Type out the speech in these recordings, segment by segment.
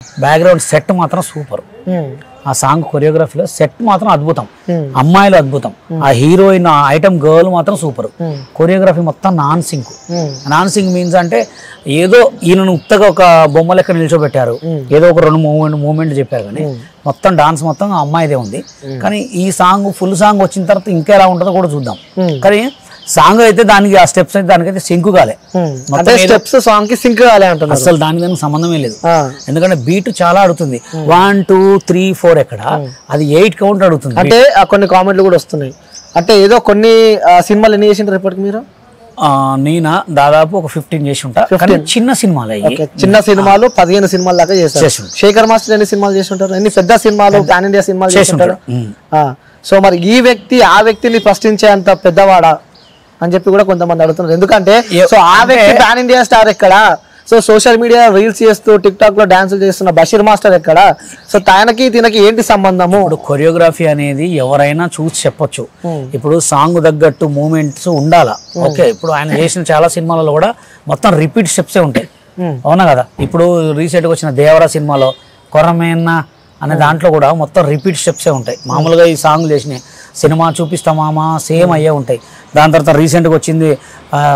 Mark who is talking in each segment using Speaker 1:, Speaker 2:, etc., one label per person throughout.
Speaker 1: Background set మాత్రం super. ఆ song కొరియోగ్రఫీలో సెట్ మాత్రం అద్భుతం, అమ్మాయిలు అద్భుతం, ఆ హీరోయిన్ ఐటమ్ గర్ల్ మాత్రం సూపర్. కొరియోగ్రఫీ మొత్తం non sync. Non sync means అంటే ఏదో ఈయనను ఉత్తగా ఒక బొమ్మ లెక్క నిల్చోబెట్టారు, ఏదో ఒక రెండు మూమెంట్ చెప్పారు, కానీ మొత్తం డాన్స్ మొత్తం అమ్మాయిదే ఉంది. కానీ ఈ సాంగ్ ఫుల్ సాంగ్ వచ్చిన తర్వాత ఇంకా ఎలా ఉంటుందో కూడా చూద్దాం. కానీ సాంగ్ అయితే దానికి ఆ స్టెప్స్ అయితే దానికైతే సింక్ కాలే,
Speaker 2: స్టెప్స్ సాంగ్ కి సింక్ కాలే అంటారు.
Speaker 1: అసలు దానికి సంబంధమే లేదు, ఎందుకంటే బీట్ చాలా అడుగుతుంది. 1 2 3 4 ఎక్కడ అది 8 కౌంట్ అడుగుతుంది.
Speaker 2: అంటే కొన్ని కామెంట్లు కూడా వస్తున్నాయి, అంటే ఏదో కొన్ని సినిమాలు ఎన్ని చేసింటారు ఇప్పటికి మీరు?
Speaker 1: నేనా దాదాపు ఒక 15 చేసి ఉంటా, చిన్న సినిమాలు
Speaker 2: చిన్న సినిమాలు 15 సినిమాల దాకా చేస్తారు. శేఖర్ మాస్టర్ ఎన్ని సినిమాలు చేసి ఉంటారు? ఎన్ని పెద్ద సినిమాలు పాన్ ఇండియా సినిమాలు చేసి ఉంటారు? సో మరి ఈ వ్యక్తి ఆ వ్యక్తిని ప్రశ్నించే అంత పెద్దవాడా అని చెప్పి కూడా కొంతమంది అడుగుతున్నారు. ఎందుకంటే సో ఆ వ్యక్తి పాన్ ఇండియా స్టార్ ఎక్కడ, సో సోషల్ మీడియా రీల్స్ చేస్తూ టిక్ టాక్ లో డాన్సులు చేస్తున్న బషీర్ మాస్టర్ ఎక్కడ, సో తినకి ఏంటి సంబంధము?
Speaker 1: ఇప్పుడు కొరియోగ్రఫీ అనేది ఎవరైనా చూసి చెప్పొచ్చు. ఇప్పుడు సాంగ్ తగ్గట్టు మూమెంట్స్ ఉండాలా. ఓకే, ఇప్పుడు ఆయన చేసిన చాలా సినిమాలలో కూడా మొత్తం రిపీట్ స్టెప్సే ఉంటాయి, అవునా కదా? ఇప్పుడు రీసెంట్గా వచ్చిన దేవరా సినిమాలో కొరమేన్న అనే దాంట్లో కూడా మొత్తం రిపీట్ స్టెప్సే ఉంటాయి. మామూలుగా ఈ సాంగ్ చేసినాయి సినిమా చూపిస్తామా సేమ్ అయ్యే ఉంటాయి. దాని తర్వాత రీసెంట్గా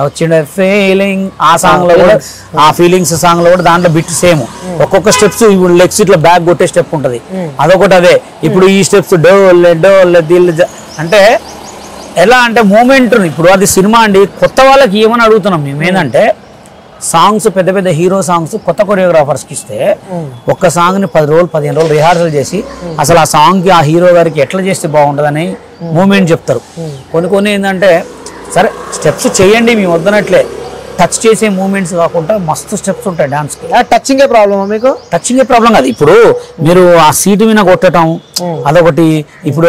Speaker 1: వచ్చిండే ఫీలింగ్, ఆ సాంగ్ లో కూడా ఆ ఫీలింగ్స్ సాంగ్ లో కూడా దాంట్లో బిట్ సేమ్. ఒక్కొక్క స్టెప్స్ ఇప్పుడు లెగ్స్ ఇట్లా బ్యాక్ కొట్టే స్టెప్ ఉంటది, అదొకటి అదే. ఇప్పుడు ఈ స్టెప్స్ డోల్ దిల్ అంటే ఎలా అంటే మూమెంట్. ఇప్పుడు అది సినిమా అండి, కొత్త వాళ్ళకి ఏమని అడుగుతున్నాం మేము ఏంటంటే సాంగ్స్ పెద్ద పెద్ద హీరో సాంగ్స్ కొత్త కొరియోగ్రాఫర్స్కి ఇస్తే ఒక్క సాంగ్ని 10 రోజులు 15 రోజులు రిహార్సల్ చేసి అసలు ఆ సాంగ్కి ఆ హీరో గారికి ఎట్లా చేస్తే బాగుంటుందని మూమెంట్ చెప్తారు. కొన్ని ఏంటంటే సరే స్టెప్స్ చేయండి మేము వద్దనట్లే, టచ్ చేసే మూమెంట్స్ కాకుండా మస్తు స్టెప్స్ ఉంటాయి డాన్స్ కి.
Speaker 2: టచింగే ప్రాబ్లమా మీకు?
Speaker 1: టచింగే ప్రాబ్లం కాదు. ఇప్పుడు మీరు ఆ సీటు మీద కొట్టడం అదొకటి. ఇప్పుడు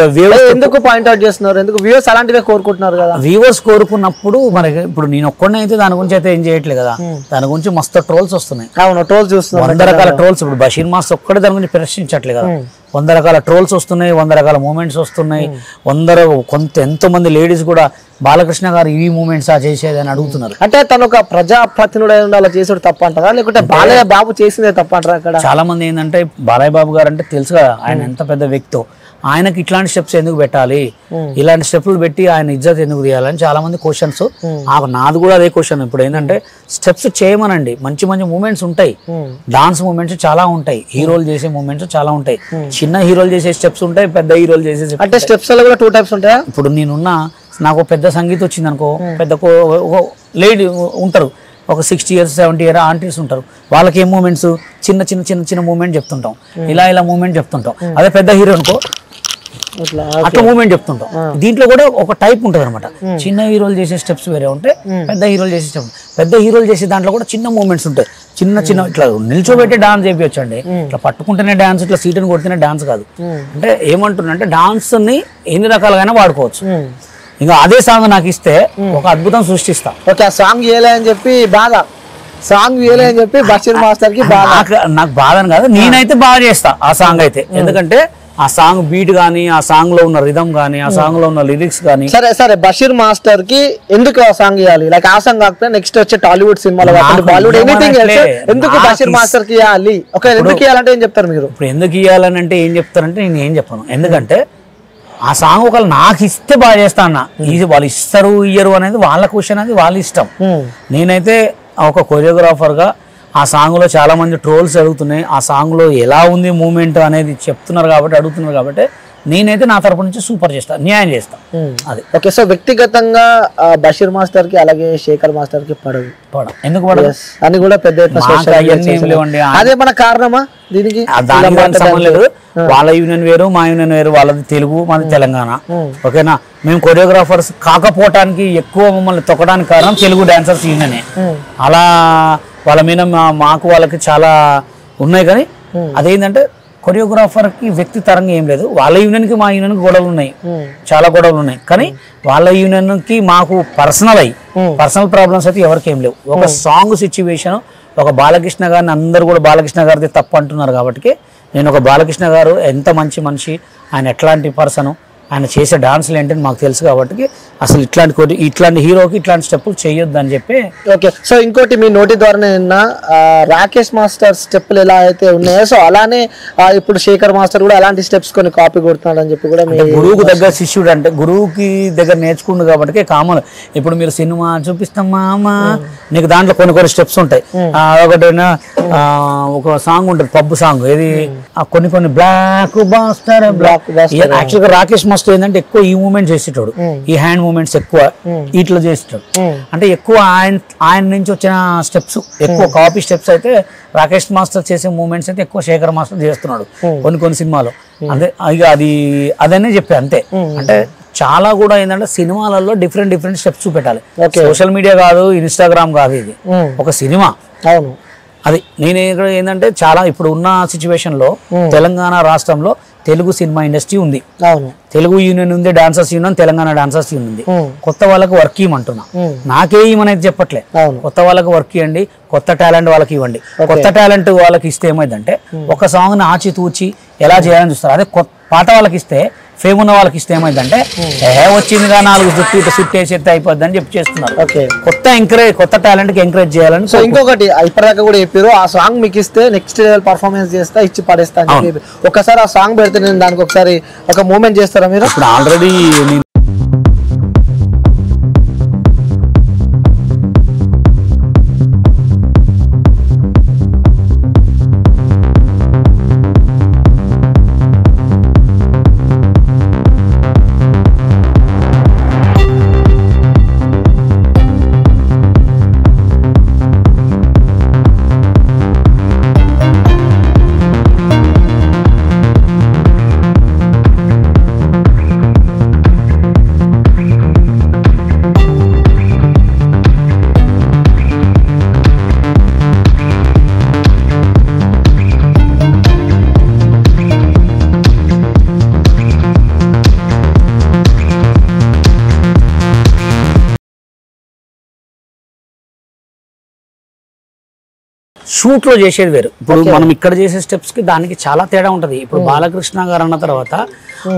Speaker 2: ఎందుకు పాయింట్ అవుట్ చేస్తున్నారు? ఎందుకు వ్యూవర్స్ అలాంటివే కోరుకుంటున్నారు కదా?
Speaker 1: వ్యూవర్స్ కోరుకున్నప్పుడు మరి ఇప్పుడు నేను ఒక్కడిని అయితే దాని గురించి అయితే ఏం చేయట్లేదు కదా, దాని గురించి మస్తు ట్రోల్స్ వస్తున్నాయి.
Speaker 2: అవును, ట్రోల్స్ చూస్తున్నాం,
Speaker 1: 100 రకాల ట్రోల్స్. ఇప్పుడు బషీర్ మాస్టర్ ఒక్కడే దాని గురించి ప్రశ్నించట్లేదు కదా, 100 రకాల ట్రోల్స్ వస్తున్నాయి, 100 రకాల మూమెంట్స్ వస్తున్నాయి. ఎంతో మంది లేడీస్ కూడా బాలకృష్ణ గారు ఈ మూమెంట్స్ చేసేది అని అడుగుతున్నారు.
Speaker 2: అంటే తను ఒక ప్రజాప్రతినిధి అలా చేసాడు తప్ప అంటారా, లేకుంటే బాలయ్య బాబు చేసిందే తప్ప అంటారా? అక్కడ చాలా
Speaker 1: మంది ఏంటంటే బాలయ్య బాబు గారు అంటే తెలుసు కదా ఆయన ఎంత పెద్ద వ్యక్తో, ఆయనకి ఇట్లాంటి స్టెప్స్ ఎందుకు పెట్టాలి, ఇలాంటి స్టెప్లు పెట్టి ఆయన ఇజ్జత్ ఎందుకు తీయాలని చాలా మంది క్వశ్చన్స్. నాది కూడా అదే క్వశ్చన్. ఇప్పుడు ఏంటంటే స్టెప్స్ చేయమనండి, మంచి మంచి మూమెంట్స్ ఉంటాయి, డాన్స్ మూమెంట్స్ చాలా ఉంటాయి, హీరోలు చేసే మూమెంట్స్ చాలా ఉంటాయి, చిన్న హీరోలు చేసే స్టెప్స్ ఉంటాయి, పెద్ద హీరోలు చేసే.
Speaker 2: అంటే స్టెప్స్ లో కూడా 2 టైప్స్ ఉంటాయా?
Speaker 1: ఇప్పుడు నేనున్నా నాకు పెద్ద సంగీతం వచ్చింది అనుకో, పెద్ద లేడీ ఉంటారు, ఒక 60 years 70 years ఆంటీస్ ఉంటారు, వాళ్ళకి ఏం మూమెంట్స్ చిన్న చిన్న చిన్న చిన్న మూమెంట్ చెప్తుంటాం, ఇలా మూమెంట్ చెప్తుంటాం. అదే పెద్ద హీరో అనుకో అట్లా మూమెంట్ చెప్తుంటాం. దీంట్లో కూడా ఒక టైప్ ఉంటుంది అనమాట. చిన్న హీరోలు చేసే స్టెప్స్ వేరే ఉంటాయి, పెద్ద హీరోలు చేసే స్టెప్స్. పెద్ద హీరోలు చేసే దాంట్లో కూడా చిన్న మూమెంట్స్ ఉంటాయి, చిన్న చిన్న ఇట్లా నిల్చోబెట్టి డాన్స్ చేయించచ్చు అండి. ఇట్లా పట్టుకుంటేనే డాన్స్, ఇట్లా సీటుని కొడితేనే డాన్స్ కాదు. అంటే ఏమంటున్నా అంటే డాన్స్ ని ఎన్ని రకాలుగానే వాడుకోవచ్చు. ఇంకా అదే సాంగ్ నాకు ఇస్తే ఒక అద్భుతం సృష్టిస్తా.
Speaker 2: ఓకే, ఆ సాంగ్ వేయలే అని చెప్పి బాధ, సాంగ్ వేయలే అని చెప్పి బషీర్ మాస్టర్ కి బాధ.
Speaker 1: నాకు బాధ అని కాదు, నేనైతే బాగా చేస్తా ఆ సాంగ్ అయితే. ఎందుకంటే ఆ సాంగ్ బీట్ గానీ, ఆ సాంగ్ లో ఉన్న రిథమ్ గానీ, ఆ సాంగ్ లో ఉన్న లిరిక్స్ గానీ.
Speaker 2: సరే బషీర్ మాస్టర్ కి ఎందుకు ఆ సాంగ్ ఇవ్వాలి? లైక్ ఆ సాంగ్ కాకపోతే నెక్స్ట్ వచ్చే టాలీవుడ్ సినిమాలో బాలీవుడ్ ఎనీథింగ్ ఎందుకు బషీర్ మాస్టర్ కి ఇవ్వాలి? ఓకే, ఎందుకు ఇవ్వాలంటే ఏం చెప్తారు మీరు?
Speaker 1: ఇప్పుడు ఎందుకు ఇవ్వాలని అంటే ఏం చెప్తారంటే నేను ఏం చెప్పను. ఎందుకంటే ఆ సాంగ్ ఒకళ్ళు నాకు ఇస్తే బాగా చేస్తా అన్న, వాళ్ళు ఇస్తారు ఇయ్యరు అనేది వాళ్ళ క్వశ్చన్, అది వాళ్ళ ఇష్టం. నేనైతే ఒక కొరియోగ్రాఫర్ గా ఆ సాంగ్ లో చాలా మంది ట్రోల్స్ అడుగుతున్నాయి, ఆ సాంగ్ లో ఎలా ఉంది మూమెంట్ అనేది చెప్తున్నారు కాబట్టి అడుగుతున్నారు కాబట్టి నేనైతే నా తరపు నుంచి సూపర్ చేస్తా, న్యాయం చేస్తా. అది
Speaker 2: ఓకే. సో వ్యక్తిగతంగా బషీర్ మాస్టర్ కి అలాగే శేఖర్ మాస్టర్ కి పడదు,
Speaker 1: ఎందుకు పడదు
Speaker 2: అని కూడా పెద్ద అదే మన కారణమా దీనికి?
Speaker 1: సంబంధం లేదు. వాళ్ళ యూనియన్ వేరు, మా యూనియన్ వేరు, వాళ్ళది తెలుగు, మాది తెలంగాణ. ఓకేనా, మేము కొరియోగ్రాఫర్స్ కాకపోవటానికి ఎక్కువ మమ్మల్ని తొక్కడానికి కారణం తెలుగు డాన్సర్స్ యూనియనే. అలా వాళ్ళ మీద మాకు వాళ్ళకి చాలా ఉన్నాయి, కానీ అదేంటంటే కొరియోగ్రాఫర్ కి వ్యక్తి తరంగా ఏం లేదు. వాళ్ళ యూనియన్ కి మా యూనియన్ కి గొడవలు ఉన్నాయి, చాలా గొడవలు ఉన్నాయి, కానీ వాళ్ళ యూనియన్ కి మాకు పర్సనల్ ప్రాబ్లమ్స్ అయితే ఎవరికి ఏం లేవు. ఒక సాంగ్ సిచ్యువేషన్, ఒక బాలకృష్ణ గారిని అందరూ కూడా బాలకృష్ణ గారిది తప్పు అంటున్నారు కాబట్టి నేను ఒక బాలకృష్ణ గారు ఎంత మంచి మనిషి, ఆయన ఎట్లాంటి పర్సన్, ఆయన చేసే డాన్సులు ఏంటని మాకు తెలుసు కాబట్టి అసలు ఇట్లాంటి హీరోకి ఇట్లాంటి స్టెప్పులు చేయొద్దు అని చెప్పి.
Speaker 2: ఓకే, సో ఇంకోటి మీ నోటి ద్వారానే నిన్న రాకేష్ మాస్టర్ స్టెప్పులు ఎలా అయితే ఉన్నాయో సో అలానే ఇప్పుడు శేఖర్ మాస్టర్ కూడా అలాంటి స్టెప్స్ కొన్ని కాపీ కొడుతున్నాడు అని చెప్పి కూడా
Speaker 1: గురువుకు దగ్గర శిష్యుడు అంటే గురువుకి దగ్గర నేర్చుకుండు కాబట్టి కామన్. ఇప్పుడు మీరు సినిమా చూపిస్తామా అమ్మా నీకు దాంట్లో కొన్ని స్టెప్స్ ఉంటాయి. ఒకటి ఒక సాంగ్ ఉంటుంది పబ్బు సాంగ్, ఏది కొన్ని బ్లాక్ బాస్టర్ యాక్చువల్ గా రాకేష్ మాస్టర్ ఏంటంటే ఎక్కువ ఈ మూమెంట్ చేసేటాడు, ఈ హ్యాండ్ మూమెంట్స్ ఎక్కువ ఇట్లా చేసేటాడు. అంటే ఎక్కువ ఆయన నుంచి వచ్చిన స్టెప్స్ ఎక్కువ కాపీ స్టెప్స్ అయితే రాకేష్ మాస్టర్ చేసే మూమెంట్స్ అయితే ఎక్కువ శేఖర్ మాస్టర్ చేస్తున్నాడు కొన్ని సినిమాలో. అదే ఇక అదనే చెప్పే అంతే. అంటే చాలా కూడా ఏంటంటే సినిమాలలో డిఫరెంట్ స్టెప్స్ చూపెట్టాలి. సోషల్ మీడియా కాదు, ఇన్స్టాగ్రామ్ కాదు, ఇది ఒక సినిమా.
Speaker 2: అవును,
Speaker 1: అది నేను ఇక్కడ ఏంటంటే చాలా ఇప్పుడు ఉన్న సిచ్యువేషన్ లో తెలంగాణ రాష్ట్రంలో తెలుగు సినిమా ఇండస్ట్రీ ఉంది, తెలుగు యూనియన్ ఉంది, dancers union, Telangana dancers union ఉంది. కొత్త వాళ్ళకి వర్క్ ఇవ్వమంటున్నా, నాకే ఇవ్వనైతే చెప్పట్లే. కొత్త వాళ్ళకి వర్క్ ఇవ్వండి, కొత్త టాలెంట్ వాళ్ళకి ఇవ్వండి. కొత్త టాలెంట్ వాళ్ళకి ఇస్తే ఏమైందంటే ఒక సాంగ్ ని ఆచితూచి ఎలా చేయాలని చూస్తారు. అదే పాట వాళ్ళకి ఇస్తే, ఫేమ్ ఉన్న వాళ్ళకి ఇస్తే ఏమైందంటే వచ్చిందిగా 4 చుట్టూ వేసేస్తే అయిపోద్ది అని చెప్పి చేస్తున్నారు. కొత్త టాలెంట్ కి ఎంకరేజ్ చేయాలని.
Speaker 2: సో ఇంకొకటి ఇప్పటిదాకా కూడా చెప్పారు, ఆ సాంగ్ మీకు ఇస్తే నెక్స్ట్ లెవెల్ పర్ఫార్మెన్స్ చేస్తా, ఇచ్చి పడేస్తా అని చెప్పి ఒకసారి ఆ సాంగ్ పెడితే నేను దానికి ఒకసారి ఒక మూమెంట్ చేస్తారా మీరు?
Speaker 1: ఇప్పుడు ఆల్రెడీ షూట్ లో చేసేది వేరు. ఇప్పుడు మనం ఇక్కడ చేసే స్టెప్స్ కి దానికి చాలా తేడా ఉంటది. ఇప్పుడు బాలకృష్ణ గారు అన్న తర్వాత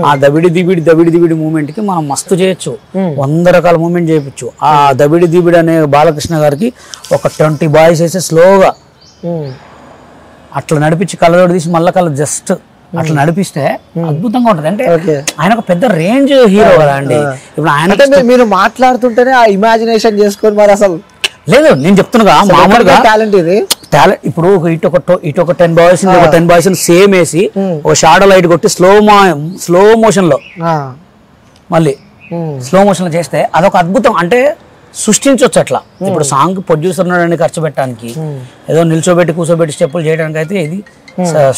Speaker 1: ఆ దబిడి దిబిడి మూమెంట్ కి మనం మస్తు చేయొచ్చు, 100 రకాల మూమెంట్ చేయొచ్చు. ఆ దబిడి దిబిడి అనే బాలకృష్ణ గారికి ఒక 20 బాయ్స్ వేసి స్లోగా అట్లా నడిపించి కళ్ళతోటి తీసి మళ్ళీ కళ్ళ జస్ట్ అట్లా నడిపిస్తే అద్భుతంగా ఉంటది. అంటే ఆయన ఒక పెద్ద రేంజ్ హీరో కదా అండి. ఇప్పుడు ఆయన
Speaker 2: మీరు మాట్లాడుతుంటేనే ఆ ఇమాజినేషన్ చేసుకొని మరి అసలు
Speaker 1: లేదు, నేను చెప్తున్నా మామూలుగా
Speaker 2: టాలెంట్ ఇది.
Speaker 1: టాలెంట్ ఇప్పుడు ఇటు ఒక 10 బాయ్స్ ఒక 10 బాయ్స్ సేమ్ వేసి ఒక షాడో లైట్ కొట్టి స్లో మోషన్ లో మళ్ళీ స్లో మోషన్ లో చేస్తే అదొక అద్భుతం. అంటే సృష్టించవచ్చు అట్లా. ఇప్పుడు సాంగ్ ప్రొడ్యూసర్ ఉన్నాడని ఖర్చు పెట్టడానికి, ఏదో నిల్చోబెట్టి కూర్చోబెట్టి స్టెప్పులు చేయడానికి అయితే ఇది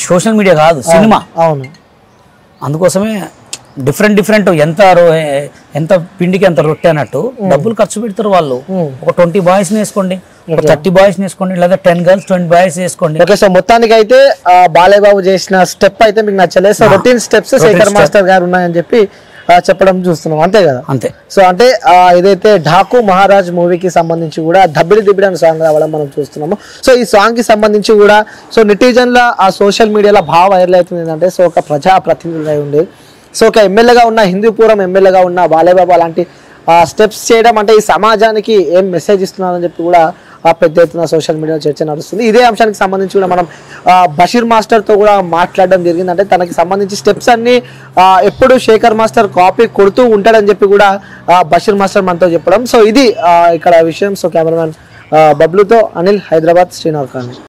Speaker 1: సోషల్ మీడియా కాదు, సినిమా.
Speaker 2: అవును,
Speaker 1: అందుకోసమే డిఫరెంట్ ఎంత పిండికి ఎంత రొట్టె అన్నట్టు డబ్బులు ఖర్చు పెడతారు వాళ్ళు. ఒక 20 బాయ్స్ వేసుకోండి, ఒక 30 బాయ్స్ వేసుకోండి, లేదా 10 గర్ల్స్ 20 బాయ్స్ వేసుకోండి.
Speaker 2: ఓకే, సో మొత్తానికి అయితే బాలయ్య బాబు చేసిన స్టెప్ అయితే మీకు నచ్చలేదు. So routine steps Shekhar master garu ఉన్నాయని చెప్పి చెప్పడం చూస్తున్నాం, అంతే కదా?
Speaker 1: అంతే.
Speaker 2: సో అంటే ఏదైతే ఢాకు మహారాజ్ మూవీకి సంబంధించి కూడా దబ్బిడి అనే సాంగ్ రావడం మనం చూస్తున్నాము. సో ఈ సాంగ్ కి సంబంధించి కూడా సో నెటిజన్ల ఆ సోషల్ మీడియాలో బాగా వైరల్ అవుతుంది ఏంటంటే, సో ఒక ప్రజాప్రతినిధులు ఉండి సో ఒక ఎమ్మెల్యేగా ఉన్న, హిందూపురం ఎమ్మెల్యేగా ఉన్న బాలయ్య బాబు అలాంటి స్టెప్స్ చేయడం అంటే ఈ సమాజానికి ఏం మెసేజ్ ఇస్తున్నారని చెప్పి కూడా పెద్ద ఎత్తున సోషల్ మీడియాలో చర్చ నడుస్తుంది. ఇదే అంశానికి సంబంధించి కూడా మనం బషీర్ మాస్టర్తో కూడా మాట్లాడడం జరిగింది. అంటే తనకి సంబంధించి స్టెప్స్ అన్ని ఎప్పుడు శేఖర్ మాస్టర్ కాపీ కొడుతూ ఉంటాడని చెప్పి కూడా బషీర్ మాస్టర్ మనతో చెప్పడం. సో ఇది ఇక్కడ విషయం. సో కెమెరామెన్ బబ్లుతో అనిల్, హైదరాబాద్, శ్రీనగర్.